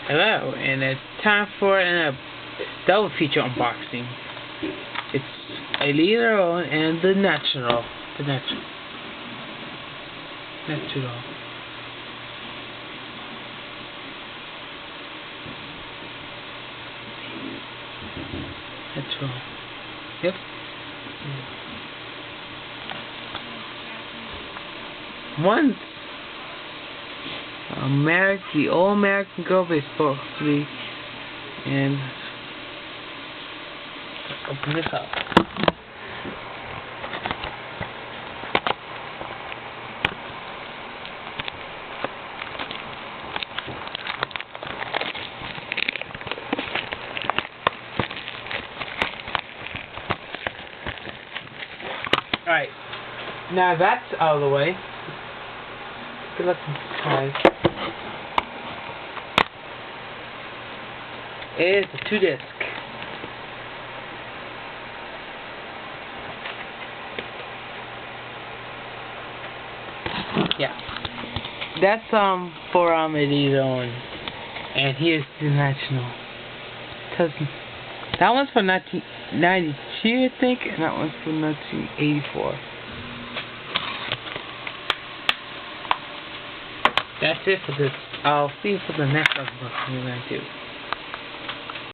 Hello, and it's time for a double feature unboxing. It's a leader on and the natural. Natural. Yep. Once the old American Girl is supposed to be, and let's open this up. Alright, now that's out of the way. Good luck inside. It is a 2-disc. Yeah. That's for Eddie's own. And here's the national. That one's for 1992, I think, and that one's for 1984. That's it for this. I'll see you for the next unboxing we're going to do.